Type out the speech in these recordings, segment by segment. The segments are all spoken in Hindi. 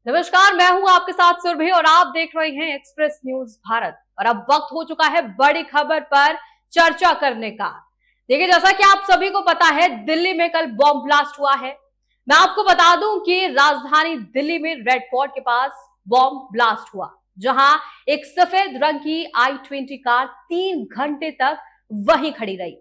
नमस्कार, मैं हूं आपके साथ सुरभि और आप देख रहे हैं एक्सप्रेस न्यूज भारत। और अब वक्त हो चुका है बड़ी खबर पर चर्चा करने का। देखिए, जैसा कि आप सभी को पता है, दिल्ली में कल बॉम्ब ब्लास्ट हुआ है। मैं आपको बता दूं कि राजधानी दिल्ली में रेड फोर्ट के पास बॉम्ब ब्लास्ट हुआ, जहां एक सफेद रंग की I-20 कार 3 घंटे तक वहीं खड़ी रही,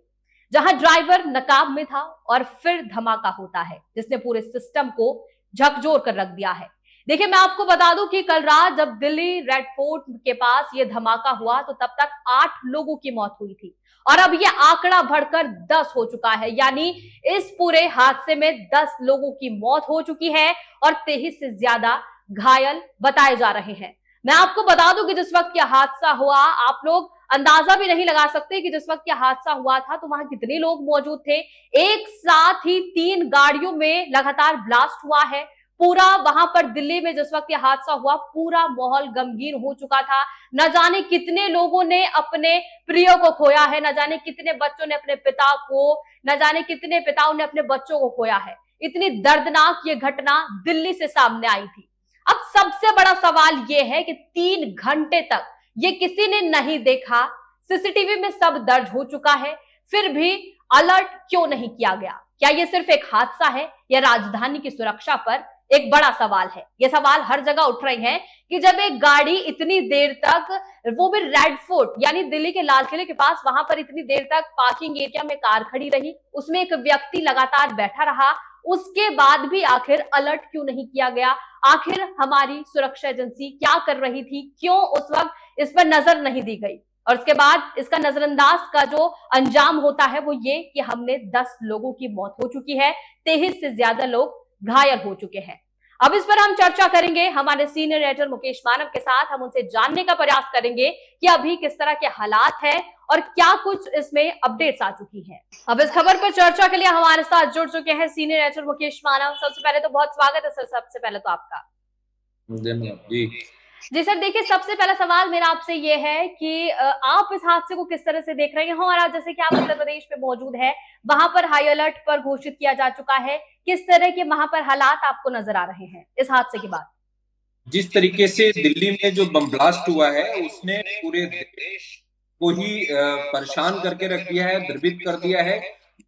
जहां ड्राइवर नकाब में था। और फिर धमाका होता है जिसने पूरे सिस्टम को झकझोर कर रख दिया है। देखिए, मैं आपको बता दूं कि कल रात जब दिल्ली रेड फोर्ट के पास ये धमाका हुआ तो तब तक 8 लोगों की मौत हुई थी, और अब ये आंकड़ा बढ़कर 10 हो चुका है। यानी इस पूरे हादसे में 10 लोगों की मौत हो चुकी है और 23 से ज्यादा घायल बताए जा रहे हैं। मैं आपको बता दूं कि जिस वक्त यह हादसा हुआ, आप लोग अंदाजा भी नहीं लगा सकते कि जिस वक्त यह हादसा हुआ था तो वहां कितने लोग मौजूद थे। एक साथ ही 3 गाड़ियों में लगातार ब्लास्ट हुआ है। पूरा वहां पर दिल्ली में जिस वक्त यह हादसा हुआ, पूरा माहौल गमगीन हो चुका था। न जाने कितने लोगों ने अपने प्रिय को खोया है, न जाने कितने बच्चों ने अपने पिता को, न जाने कितने पिताओं ने अपने बच्चों को खोया है। इतनी दर्दनाक ये घटना दिल्ली से सामने आई थी। अब सबसे बड़ा सवाल यह है कि 3 घंटे तक ये किसी ने नहीं देखा, सीसीटीवी में सब दर्ज हो चुका है, फिर भी अलर्ट क्यों नहीं किया गया? क्या ये सिर्फ एक हादसा है या राजधानी की सुरक्षा पर एक बड़ा सवाल है? ये सवाल हर जगह उठ रहे हैं कि जब एक गाड़ी इतनी देर तक, वो भी रेड फोर्ट यानी दिल्ली के लाल किले के पास, वहां पर इतनी देर तक पार्किंग एरिया में कार खड़ी रही, उसमें एक व्यक्ति लगातार बैठा रहा, उसके बाद भी आखिर अलर्ट क्यों नहीं किया गया? आखिर हमारी सुरक्षा एजेंसी क्या कर रही थी? क्यों उस वक्त इस पर नजर नहीं दी गई? और उसके बाद इसका नजरअंदाज का जो अंजाम होता है वो ये कि हमने 10 लोगों की मौत हो चुकी है, 23 से ज्यादा लोग घायल हो चुके हैं। अब इस पर हम चर्चा करेंगे हमारे सीनियर एडिटर मुकेश मानव के साथ। हम उनसे जानने का प्रयास करेंगे कि अभी किस तरह के हालात हैं और क्या कुछ इसमें अपडेट्स आ चुकी हैं। अब इस खबर पर चर्चा के लिए हमारे साथ जुड़ चुके हैं सीनियर एडिटर मुकेश मानव। सबसे पहले तो बहुत स्वागत है सर, सबसे पहले तो आपका। जी जी सर, देखिए, सबसे पहला सवाल मेरा आपसे ये है कि आप इस हादसे को किस तरह से देख रहे हैं? हमारा जैसे कि आप उत्तर प्रदेश में मौजूद है, वहां पर हाई अलर्ट पर घोषित किया जा चुका है। किस तरह के वहां पर हालात आपको नजर आ रहे हैं इस हादसे के बाद? जिस तरीके से दिल्ली में जो बम ब्लास्ट हुआ है उसने पूरे देश को ही परेशान करके रख दिया है, द्रवित कर दिया है।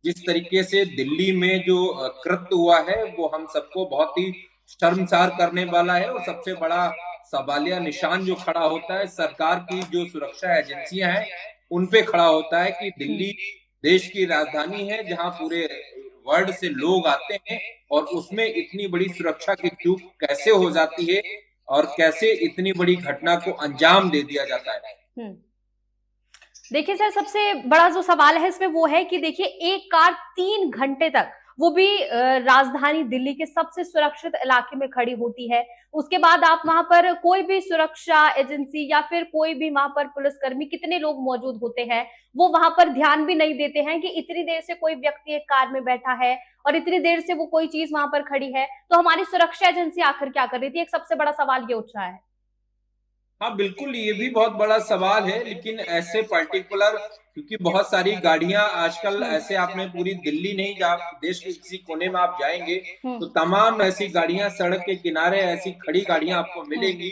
जिस तरीके से दिल्ली में जो कृत्य हुआ है वो हम सबको बहुत ही शर्मसार करने वाला है। और सबसे बड़ा सवालिया निशान जो खड़ा होता है सरकार की जो सुरक्षा एजेंसियां हैं उन पे खड़ा होता है कि दिल्ली देश की राजधानी है जहां पूरे वर्ल्ड से लोग आते हैं, और उसमें इतनी बड़ी सुरक्षा की चूक कैसे हो जाती है और कैसे इतनी बड़ी घटना को अंजाम दे दिया जाता है। हम्म देखिए सर, सबसे बड़ा जो सवाल है इसमें वो है कि देखिए, एक कार 3 घंटे तक, वो भी राजधानी दिल्ली के सबसे सुरक्षित इलाके में खड़ी होती है। उसके बाद आप वहां पर कोई भी सुरक्षा एजेंसी या फिर कोई भी वहां पर पुलिसकर्मी, कितने लोग मौजूद होते हैं, वो वहां पर ध्यान भी नहीं देते हैं कि इतनी देर से कोई व्यक्ति एक कार में बैठा है और इतनी देर से वो कोई चीज वहां पर खड़ी है। तो हमारी सुरक्षा एजेंसी आखिर क्या कर रही थी? एक सबसे बड़ा सवाल ये उठ रहा है। हाँ बिल्कुल, ये भी बहुत बड़ा सवाल है। लेकिन ऐसे पर्टिकुलर, क्योंकि बहुत सारी गाड़ियां आजकल हम्म ऐसे, आपने पूरी दिल्ली नहीं, जहाँ देश के किसी कोने में आप जाएंगे तो हम्म तमाम ऐसी गाड़ियां सड़क के किनारे, ऐसी खड़ी गाड़ियां आपको हम्म मिलेंगी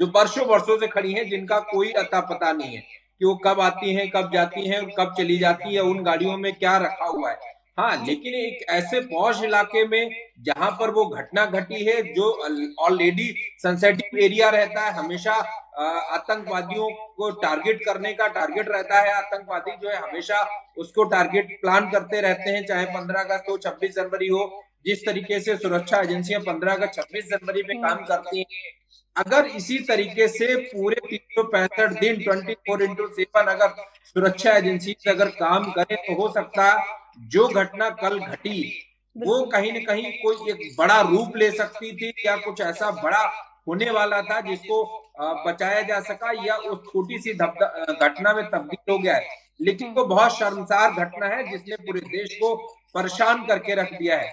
जो वर्षों वर्षों से खड़ी हैं, जिनका कोई अता पता नहीं है कि वो कब आती हैं, कब जाती हैं और कब चली जाती है, उन गाड़ियों में क्या रखा हुआ है। हाँ, जी। लेकिन एक ऐसे पॉश इलाके में जहां पर वो घटना घटी है, जो ऑलरेडी सेंसिटिव एरिया रहता है, हमेशा आतंकवादियों को टारगेट करने का टारगेट रहता है। आतंकवादी जो है हमेशा उसको टारगेट प्लान करते रहते हैं, चाहे 15 अगस्त हो, 26 जनवरी हो। जिस तरीके से सुरक्षा एजेंसियां 15 अगस्त, 26 जनवरी पे काम करती हैं, अगर इसी तरीके से पूरे 365 दिन 24x7 अगर सुरक्षा एजेंसी अगर काम करें तो हो सकता है जो घटना कल घटी वो बिल्कुल। कहीं न कहीं कोई एक बड़ा रूप ले सकती थी, या कुछ ऐसा बड़ा होने वाला था जिसको बचाया जा सका, या उस छोटी सी घटना में तब्दील हो गया है। लेकिन वो हम्म बहुत शर्मसार घटना है जिसने पूरे देश को परेशान करके रख दिया है।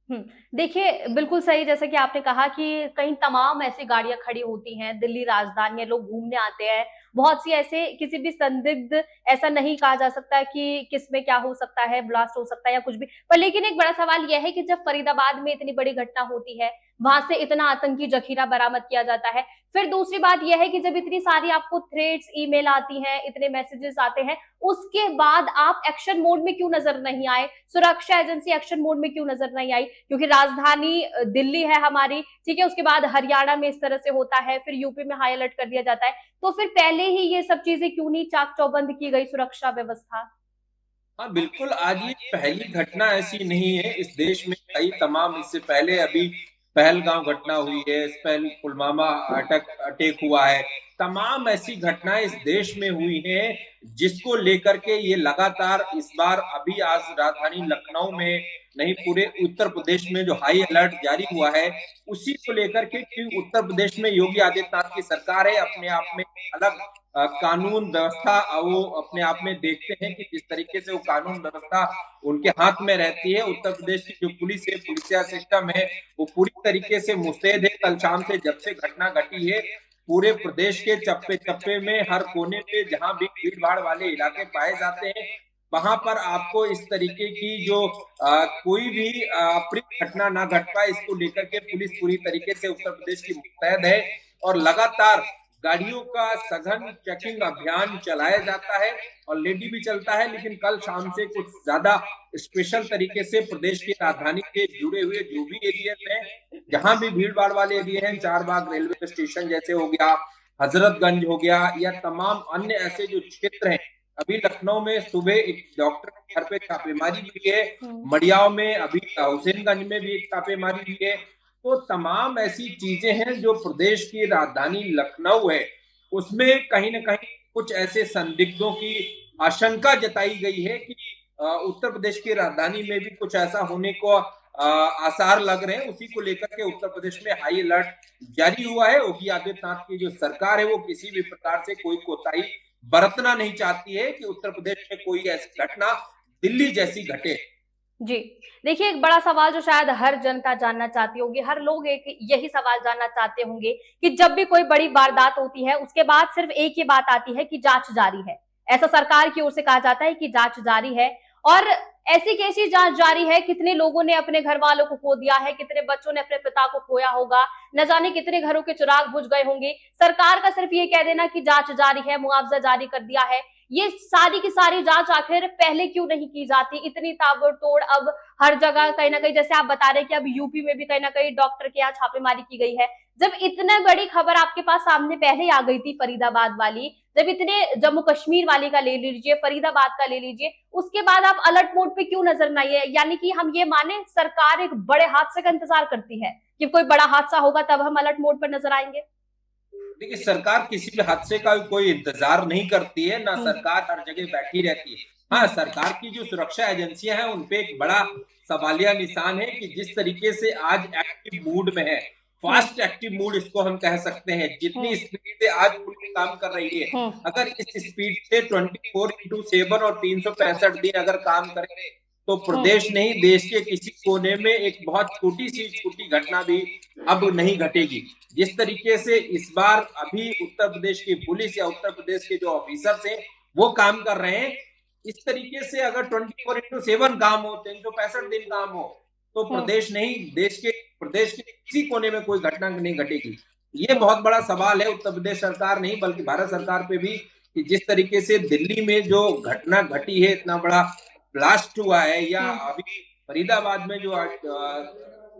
हम्म देखिए, बिल्कुल सही जैसा कि आपने कहा कि कहीं तमाम ऐसी गाड़ियाँ खड़ी होती हैं, दिल्ली राजधानी में लोग घूमने आते हैं। बहुत सी ऐसे किसी भी संदिग्ध ऐसा नहीं कहा जा सकता कि किसमें क्या हो सकता है, ब्लास्ट हो सकता है या कुछ भी। पर लेकिन एक बड़ा सवाल यह है कि जब फरीदाबाद में इतनी बड़ी घटना होती है, वहाँ से इतना आतंकी जखीरा बरामद किया जाता है। फिर दूसरी बात यह है कि जब इतनी सारी आपको थ्रेड्स, ईमेल आती हैं, इतने मैसेजेस आते हैं, उसके बाद आप एक्शन मोड में क्यों नज़र नहीं आए? सुरक्षा एजेंसी एक्शन मोड में क्यों नज़र नहीं आई? क्योंकि राजधानी दिल्ली है हमारी, ठीक है, उसके बाद हरियाणा में इस तरह से होता है, फिर यूपी में हाई अलर्ट कर दिया जाता है, तो फिर पहले ही ये सब चीजें क्यों नहीं चाक चौबंद की गई सुरक्षा व्यवस्था? हाँ, बिल्कुल, आज ये पहली घटना ऐसी नहीं है इस देश में। कई तमाम इससे पहले अभी पहलगाँव घटना हुई है, इस पहले पुलवामा अटैक हुआ है। तमाम ऐसी घटनाएँ इस देश में हुई हैं, जिसको लेकर के ये लगातार इस बार अभी आज राजधानी लखनऊ में नहीं, पूरे उत्तर प्रदेश में जो हाई अलर्ट जारी हुआ है, उसी को लेकर के कि उत्तर प्रदेश में योगी आदित्यनाथ की सरकार है, अपने आप में अलग कानून व्यवस्था वो अपने आप में देखते हैं कि जिस तरीके से वो कानून व्यवस्था उनके हाथ में रहती है। उत्तर प्रदेश की जो पुलिस है, पुलिसिया सिस्टम है, वो पूरी तरीके से मुस्तैद है। कल शाम से जब से घटना घटी है, पूरे प्रदेश के चप्पे-चप्पे में, हर कोने पे जहाँ भी भीड़-भाड़ वाले इलाके पाए जाते हैं, वहाँ पर आपको इस तरीके की जो कोई भी अप्रिय घटना ना घट पाए, इसको लेकर के पुलिस पूरी तरीके से उत्तर प्रदेश की मुस्तैद है और लगातार गाड़ियों का सघन चेकिंग अभियान चलाया जाता है और लेडी भी चलता है। लेकिन कल शाम से कुछ ज्यादा स्पेशल तरीके से प्रदेश की राजधानी के जुड़े हुए जो भी एरिया हैं, जहां भी भीड़ भाड़ वाले एरिया हैं, चारबाग रेलवे स्टेशन जैसे हो गया, हजरतगंज हो गया, या तमाम अन्य ऐसे जो क्षेत्र हैं। अभी लखनऊ में सुबह एक डॉक्टर के घर पे छापेमारी हुई है, मडियाव में अभी हुसैनगंज में भी एक छापेमारी हुई है। तो तमाम ऐसी चीजें हैं जो प्रदेश की राजधानी लखनऊ है, उसमें कहीं ना कहीं कुछ ऐसे संदिग्धों की आशंका जताई गई है कि उत्तर प्रदेश की राजधानी में भी कुछ ऐसा होने को आसार लग रहे हैं। उसी को लेकर के उत्तर प्रदेश में हाई अलर्ट जारी हुआ है। योगी आदित्यनाथ की जो सरकार है वो किसी भी प्रकार से कोई कोताही बरतना नहीं चाहती है कि उत्तर प्रदेश में कोई ऐसी घटना दिल्ली जैसी घटे। जी। देखिए, एक बड़ा सवाल जो शायद हर जनता जानना चाहती होगी, हर लोग एक यही सवाल जानना चाहते होंगे कि जब भी कोई बड़ी वारदात होती है, उसके बाद सिर्फ एक ही बात आती है कि जांच जारी है। ऐसा सरकार की ओर से कहा जाता है कि जांच जारी है और ऐसी कैसी जांच जारी है, कितने लोगों ने अपने घर वालों को खो दिया है, कितने बच्चों ने अपने पिता को खोया होगा, न जाने कितने घरों के चिराग बुझ गए होंगे। सरकार का सिर्फ ये कह देना कि जांच जारी है, मुआवजा जारी कर दिया है, ये सारी की सारी जांच आखिर पहले क्यों नहीं की जाती? इतनी ताबड़तोड़ अब हर जगह कहीं ना कहीं, जैसे आप बता रहे हैं कि अब यूपी में भी कहीं ना कहीं डॉक्टर के यहाँ छापेमारी की गई है। जब इतने बड़ी खबर आपके पास सामने पहले ही आ गई थी फरीदाबाद वाली, जब इतने जम्मू कश्मीर वाली का ले लीजिए, फरीदाबाद का ले लीजिए, उसके बाद आप अलर्ट मोड पे क्यों नजर नहीं है? यानी कि हम ये माने सरकार एक बड़े हादसे का इंतजार करती है कि कोई बड़ा हादसा होगा तब हम अलर्ट मोड पर नजर आएंगे। देखिए, सरकार किसी भी हादसे का कोई इंतजार नहीं करती है, ना सरकार हर जगह बैठी रहती है। हाँ, सरकार की जो सुरक्षा एजेंसियां हैं उनपे एक बड़ा सवालिया निशान है कि जिस तरीके से आज एक्टिव मूड में है, फास्ट एक्टिव मूड इसको हम कह सकते हैं। जितनी स्पीड से आज पुलिस काम कर रही है, अगर इस स्पीड से 24/7 और 365 दिन अगर काम करे, तो प्रदेश नहीं, देश के किसी कोने में एक बहुत छोटी घटना भी अब नहीं घटेगी। जिस तरीके से इस बार अभी उत्तर प्रदेश की पुलिस या उत्तर प्रदेश के जो ऑफिसर्स हैं वो काम कर रहे हैं, इस तरीके से अगर 24/7 काम हो, 365 दिन काम हो, तो प्रदेश नहीं, प्रदेश के किसी कोने में कोई घटना नहीं घटेगी। ये बहुत बड़ा सवाल है उत्तर प्रदेश सरकार नहीं बल्कि भारत सरकार पे भी कि जिस तरीके से दिल्ली में जो घटना घटी है, इतना बड़ा ब्लास्ट हुआ है, या अभी फरीदाबाद में जो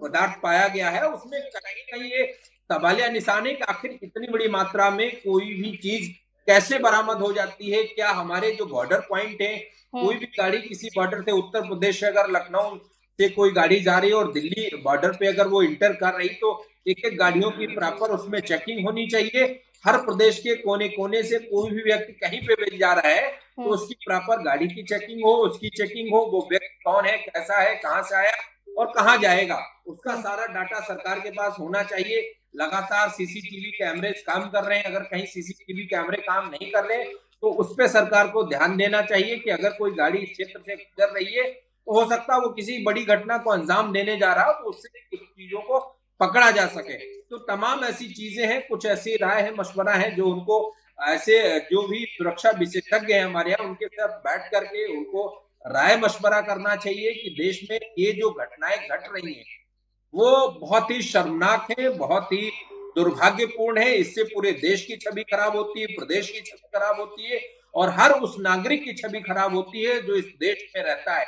पदार्थ पाया गया है, उसमें कहीं कहीं ये सवालिया निशान है कि आखिर इतनी बड़ी मात्रा में कोई भी चीज कैसे बरामद हो जाती है। क्या हमारे जो बॉर्डर पॉइंट है, कोई भी गाड़ी किसी बॉर्डर से उत्तर प्रदेश से अगर लखनऊ से कोई गाड़ी जा रही है और दिल्ली बॉर्डर पे अगर वो इंटर कर रही, तो एक एक गाड़ियों की प्रॉपर उसमें चेकिंग होनी चाहिए। हर प्रदेश के कोने कोने से कोई भी व्यक्ति कहीं पे भी जा रहा है तो उसकी प्रॉपर गाड़ी की चेकिंग हो, उसकी चेकिंग हो, वो व्यक्ति कौन है, कैसा है, कहाँ से आया और कहाँ जाएगा, उसका सारा डाटा सरकार के पास होना चाहिए। लगातार सीसीटीवी कैमरे काम कर रहे हैं, अगर कहीं सीसीटीवी कैमरे काम नहीं कर रहे तो उस पर सरकार को ध्यान देना चाहिए कि अगर कोई गाड़ी इस क्षेत्र से गुजर रही है तो हो सकता है वो किसी बड़ी घटना को अंजाम देने जा रहा हो, तो उससे कुछ चीजों को पकड़ा जा सके। तो तमाम ऐसी चीजें हैं, कुछ ऐसी राय है, मशवरा है जो उनको ऐसे जो भी सुरक्षा विशेषज्ञ हैं हमारे यहाँ, उनके साथ बैठ करके उनको राय मशवरा करना चाहिए कि देश में ये जो घटनाएं घट रही हैं वो बहुत ही शर्मनाक है, बहुत ही दुर्भाग्यपूर्ण है। इससे पूरे देश की छवि खराब होती है, प्रदेश की छवि खराब होती है और हर उस नागरिक की छवि खराब होती है जो इस देश में रहता है।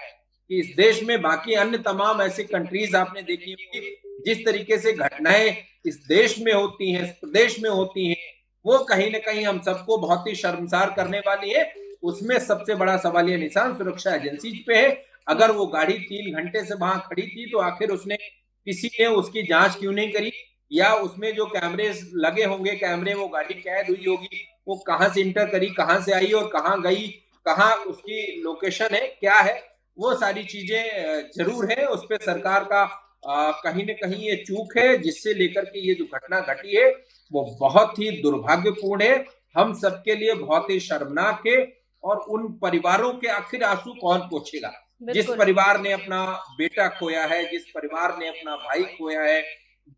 कि इस देश में बाकी अन्य तमाम ऐसी कंट्रीज आपने देखी होगी, जिस तरीके से घटनाएं इस देश में होती हैं, इस प्रदेश में होती हैं, वो कहीं ना कहीं हम सबको बहुत ही शर्मसार करने वाली है। उसमें सबसे बड़ा सवालिया निशान सुरक्षा एजेंसी पे है। अगर वो गाड़ी 3 घंटे से वहां खड़ी थी तो आखिर उसने किसी ने उसकी जांच क्यों नहीं करी, या उसमें जो कैमरे लगे होंगे, कैमरे वो गाड़ी कैद हुई होगी, वो कहां से इंटर करी, कहां से आई और कहां गई, कहां उसकी लोकेशन है, क्या है, वो सारी चीजें जरूर है। उस पर सरकार का कहीं ना कहीं ये चूक है, जिससे लेकर के ये जो घटना घटी है वो बहुत ही दुर्भाग्यपूर्ण है, हम सबके लिए बहुत ही शर्मनाक है। और उन परिवारों के आखिर आंसू कौन पोंछेगा? जिस बिल्कुल। परिवार ने अपना बेटा खोया है, जिस परिवार ने अपना भाई खोया है,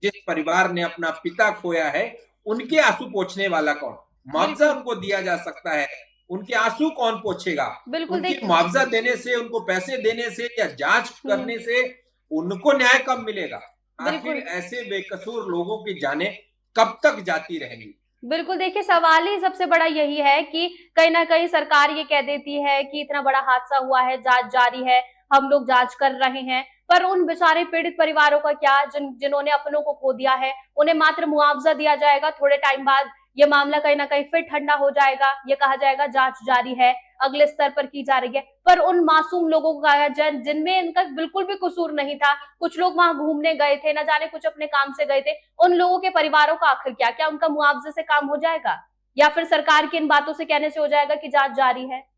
जिस परिवार ने अपना पिता खोया है, उनके आंसू पोंछने वाला कौन? मुआवजा बिल्कुल। उनको दिया जा सकता है, उनके आंसू कौन पोंछेगा? बिल्कुल उनकी देखिए। मुआवजा देने से, उनको पैसे देने से या जांच हम्म। करने से उनको न्याय कब मिलेगा? आखिर बिल्कुल। ऐसे बेकसूर लोगों की जानें कब तक जाती रहेंगी? बिल्कुल देखिए, सवाल ही सबसे बड़ा यही है कि कहीं न कहीं सरकार ये कह देती है कि इतना बड़ा हादसा हुआ है, जाँच जारी है, हम लोग जाँच कर रहे हैं। पर उन बेचारे पीड़ित परिवारों का क्या, जिन्होंने अपनों को खो दिया है, उन्हें मात्र मुआवजा दिया जाएगा, थोड़े टाइम बाद ये मामला कहीं न कहीं फिर ठंडा हो जाएगा, ये कहा जाएगा जाँच जारी है, अगले स्तर पर की जा रही है। पर उन मासूम लोगों का जिनमें इनका बिल्कुल भी कसूर नहीं था, कुछ लोग वहाँ घूमने गए थे, न जाने कुछ अपने काम से गए थे, उन लोगों के परिवारों का आखिर क्या? क्या उनका मुआवजे से काम हो जाएगा? या फिर सरकार की इन बातों से कहने से हो जाएगा कि जांच जारी है?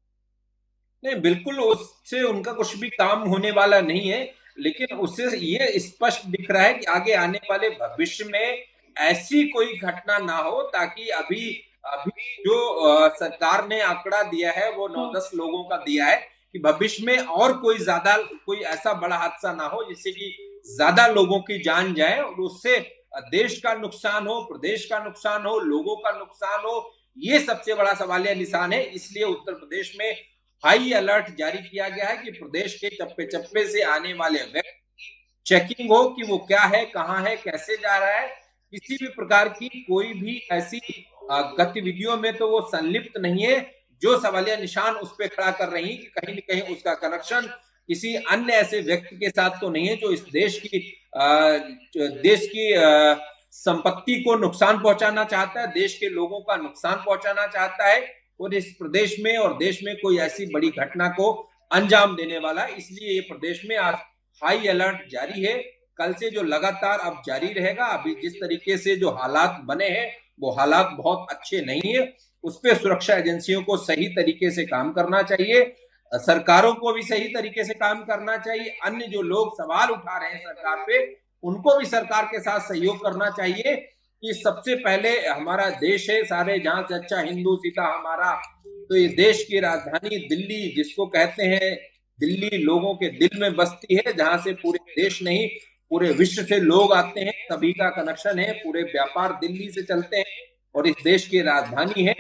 नहीं, बिल्कुल उससे उनका कुछ भी काम होने वाला नहीं है, लेकिन उससे ये स्पष्ट दिख रहा है कि आगे आने वाले भविष्य में ऐसी कोई घटना ना हो, ताकि अभी अभी जो सरकार ने आंकड़ा दिया है वो हम्म। 9-10 लोगों का दिया है, कि भविष्य में और कोई ऐसा बड़ा हादसा ना हो जिससे कि ज्यादा लोगों की जान जाए और उससे देश का नुकसान हो, प्रदेश का नुकसान हो, लोगों का नुकसान हो। ये सबसे बड़ा सवालिया निशान है। इसलिए उत्तर प्रदेश में हाई अलर्ट जारी किया गया है कि प्रदेश के चप्पे चप्पे से आने वाले व्यक्ति चेकिंग हो कि वो क्या है, कहाँ है, कैसे जा रहा है। किसी भी प्रकार की कोई भी ऐसी गतिविधियों में तो वो संलिप्त नहीं है जो सवालिया निशान उस पर खड़ा कर रही है कि कहीं न कहीं उसका कनेक्शन किसी अन्य ऐसे व्यक्ति के साथ तो नहीं है जो इस देश की संपत्ति को नुकसान पहुंचाना चाहता है, देश के लोगों का नुकसान पहुंचाना चाहता है और इस प्रदेश में और देश में कोई ऐसी बड़ी घटना को अंजाम देने वाला। इसलिए ये प्रदेश में आज हाई अलर्ट जारी है। कल से जो लगातार अब जारी रहेगा। अभी जिस तरीके से जो हालात बने हैं वो हालात बहुत अच्छे नहीं है। उस पर सुरक्षा एजेंसियों को सही तरीके से काम करना चाहिए, सरकारों को भी सही तरीके से काम करना चाहिए। अन्य जो लोग सवाल उठा रहे हैं सरकार पे, उनको भी सरकार के साथ सहयोग करना चाहिए कि सबसे पहले हमारा देश है, सारे जहां से अच्छा हिंदू सीता हमारा। तो ये देश की राजधानी दिल्ली जिसको कहते हैं, दिल्ली लोगों के दिल में बसती है, जहां से पूरे देश नहीं पूरे विश्व से लोग आते हैं, सभी का कनेक्शन है, पूरे व्यापार दिल्ली से चलते हैं और इस देश की राजधानी है।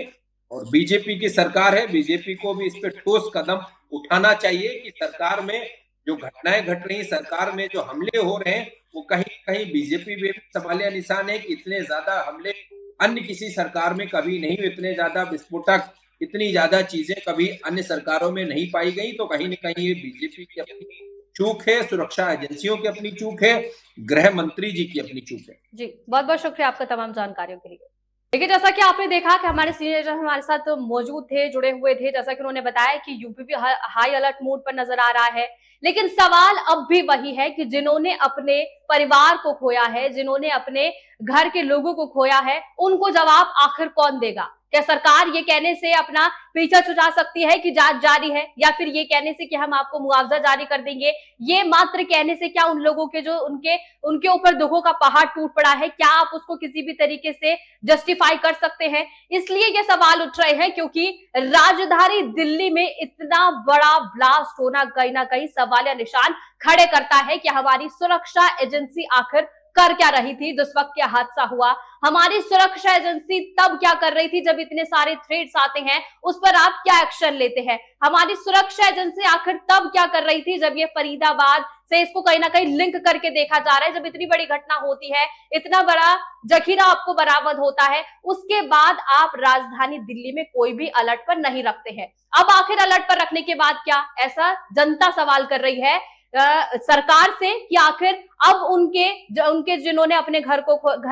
और बीजेपी की सरकार है, बीजेपी को भी इस पे ठोस कदम उठाना चाहिए कि सरकार में जो घटनाएं घट रही, सरकार में जो हमले हो रहे हैं, वो कहीं कहीं बीजेपी पे भी सवालिया निशान है कि इतने ज्यादा हमले अन्य किसी सरकार में कभी नहीं, इतने ज्यादा विस्फोटक, इतनी ज्यादा चीजें कभी अन्य सरकारों में नहीं पाई गई। तो कहीं न कहीं ये बीजेपी की अपनी चूक है, सुरक्षा एजेंसियों की अपनी चूक है, गृह मंत्री जी की अपनी चूक है। जी, बहुत बहुत शुक्रिया आपका तमाम जानकारियों के लिए। देखिए, जैसा कि आपने देखा कि हमारे सीनियर जर्नलिस्ट हमारे साथ मौजूद थे, जुड़े हुए थे, जैसा कि उन्होंने बताया कि यूपी भी हाई अलर्ट मोड पर नजर आ रहा है। लेकिन सवाल अब भी वही है कि जिन्होंने अपने परिवार को खोया है, जिन्होंने अपने घर के लोगों को खोया है, उनको जवाब आखिर कौन देगा? क्या सरकार ये कहने से अपना पीछा छुड़ा सकती है कि जांच जारी है, या फिर ये कहने से कि हम आपको मुआवजा जारी कर देंगे? ये मात्र कहने से क्या उन लोगों के जो उनके ऊपर दुखों का पहाड़ टूट पड़ा है, क्या आप उसको किसी भी तरीके से जस्टिफाई कर सकते हैं? इसलिए ये सवाल उठ रहे हैं क्योंकि राजधानी दिल्ली में इतना बड़ा ब्लास्ट होना कहीं ना कहीं सवालिया निशान खड़े करता है कि हमारी सुरक्षा एजेंसी आखिर कर क्या रही थी जिस वक्त यह हादसा हुआ। हमारी सुरक्षा एजेंसी तब क्या कर रही थी जब इतने सारे थ्रेट्स आते हैं, उस पर आप क्या एक्शन लेते हैं? हमारी सुरक्षा एजेंसी आखिर तब क्या कर रही थी जब ये फरीदाबाद से इसको कहीं ना कहीं लिंक करके देखा जा रहा है, जब इतनी बड़ी घटना होती है, इतना बड़ा जखीरा आपको बरामद होता है, उसके बाद आप राजधानी दिल्ली में कोई भी अलर्ट पर नहीं रखते हैं। अब आखिर अलर्ट पर रखने के बाद क्या, ऐसा जनता सवाल कर रही है सरकार से कि आखिर अब उनके जिन्होंने अपने घर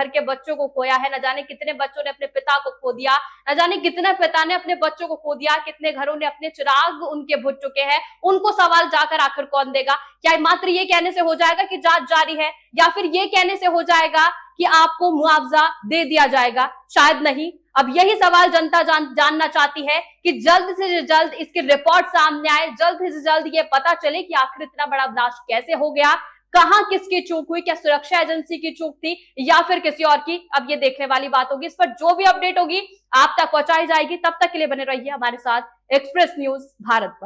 के बच्चों को खोया है, न जाने कितने बच्चों ने अपने पिता को खो दिया, न जाने कितने पिता ने अपने बच्चों को खो दिया, कितने घरों ने अपने चिराग उनके बुझ चुके हैं, उनको सवाल जाकर आखिर कौन देगा? क्या मात्र ये कहने से हो जाएगा कि जांच जारी है, या फिर ये कहने से हो जाएगा कि आपको मुआवजा दे दिया जाएगा? शायद नहीं। अब यही सवाल जनता जानना चाहती है कि जल्द से जल्द इसकी रिपोर्ट सामने आए, जल्द से जल्द ये पता चले कि आखिर इतना बड़ा ब्लास्ट कैसे हो गया, कहां किसकी चूक हुई, क्या सुरक्षा एजेंसी की चूक थी या फिर किसी और की? अब ये देखने वाली बात होगी। इस पर जो भी अपडेट होगी आप तक पहुंचाई जाएगी। तब तक के लिए बने रहिए हमारे साथ एक्सप्रेस न्यूज भारत पर।